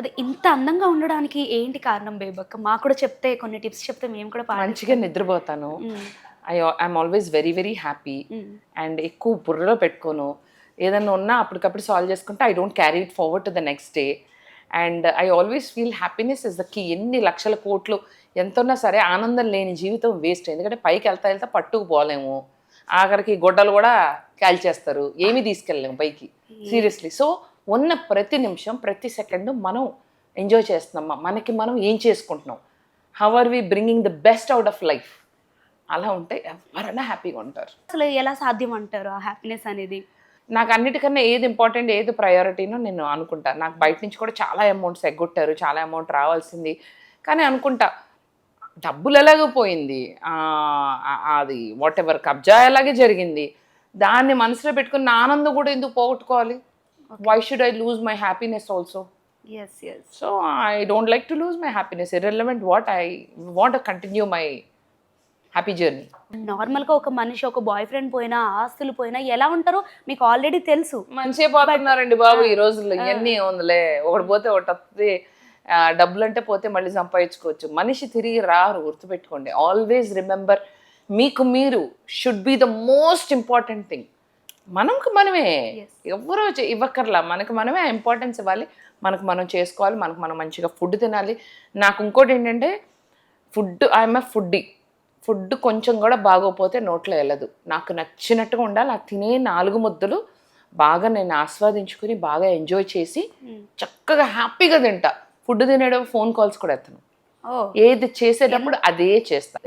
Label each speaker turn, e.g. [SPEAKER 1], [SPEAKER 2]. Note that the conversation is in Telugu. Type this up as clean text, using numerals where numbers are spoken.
[SPEAKER 1] అది ఇంత అందంగా ఉండడానికి ఏంటి కారణం బేబక్క? మాకు కూడా చెప్తే కొన్ని టిప్స్ చెప్తే మేము కూడా
[SPEAKER 2] మంచిగా
[SPEAKER 1] పాటిస్తాం.
[SPEAKER 2] నిద్రపోతాను.
[SPEAKER 1] Hmm.
[SPEAKER 2] I'm always very very happy.
[SPEAKER 1] Hmm.
[SPEAKER 2] And ఎక్కువ బుర్రలో పెట్టుకోను. ఏదన్నా ఉన్నా అప్పటికప్పుడు సాల్వ్ చేసుకుంటే I don't carry it forward to the next day. And I always feel happiness is the key. ఎన్ని లక్షల కోట్లు ఎంతున్నా సరే ఆనందం లేని జీవితం వేస్ట్. ఎందుకంటే పైకి వెళ్తా పట్టుకుపోలేము. ఆఖరికి గొడ్డలు కూడా కాల్చేస్తారు. ఏమీ తీసుకెళ్ళలేము పైకి. సీరియస్లీ. సో ఉన్న ప్రతి నిమిషం ప్రతి సెకండ్ మనం ఎంజాయ్ చేస్తున్నామా, మనకి మనం ఏం చేసుకుంటున్నాం, how are we bringing the best out of life, అలా ఉంటే ఎవరైనా హ్యాపీగా ఉంటారు.
[SPEAKER 1] అసలు ఎలా సాధ్యం అంటారు ఆ హ్యాపీనెస్ అనేది?
[SPEAKER 2] నాకు అన్నిటికన్నా ఏది ఇంపార్టెంట్, ఏది ప్రయారిటీనో నేను అనుకుంటా. నాకు బయట నుంచి కూడా చాలా అమౌంట్స్ ఎగ్గొట్టారు, చాలా అమౌంట్ రావాల్సింది. కానీ అనుకుంటా డబ్బులు ఎలాగో పోయింది, అది వాట్ ఎవర్ కబ్జా ఎలాగే జరిగింది, దాన్ని మనసులో పెట్టుకుని నా ఆనందం కూడా ఎందుకు పోగొట్టుకోవాలి? Why should I lose my happiness also?
[SPEAKER 1] Yes. Yes.
[SPEAKER 2] So I don't like to lose my happiness. Irrelevant what, I want to continue my happy journey.
[SPEAKER 1] నార్మల్‌గా ఒక మనిషి ఒక బాయ్ ఫ్రెండ్ పోయినా, ఆస్తులు పోయినా ఎలా ఉంటారో మీకు ఆల్రెడీ తెలుసు.
[SPEAKER 2] మంచిగా పోతున్నారండి బాబు ఈ రోజుల్లో. ఇవన్నీ ఉందిలే, ఒకటి పోతే ఒకటి వస్తుంది. డబ్బులు అంటే పోతే మళ్ళీ సంపాదించుకోవచ్చు. మనిషి తిరిగి రారు, గుర్తుపెట్టుకోండి. ఆల్వేస్ రిమెంబర్, మీకు మీరు should be the most important thing. మనకు మనమే,
[SPEAKER 1] Yes.
[SPEAKER 2] ఎవ్వరూ ఇవ్వక్కర్లా, మనకు మనమే ఇంపార్టెన్స్ ఇవ్వాలి. మనకు మనం చేసుకోవాలి, మనకు మనం మంచిగా ఫుడ్ తినాలి. నాకు ఇంకోటి ఏంటంటే food, I'm a foodie. Food కొంచెం కూడా బాగోపోతే నోట్లో వెళ్ళదు. నాకు నచ్చినట్టుగా ఉండాలి. ఆ తినే 4 ముద్దలు బాగా నేను ఆస్వాదించుకుని బాగా ఎంజాయ్ చేసి చక్కగా హ్యాపీగా తింటా. ఫుడ్ తినేటప్పుడు ఫోన్ కాల్స్ కూడా ఎత్తను.
[SPEAKER 1] ఓహ్!
[SPEAKER 2] ఏది చేసేటప్పుడు అదే చేస్తా.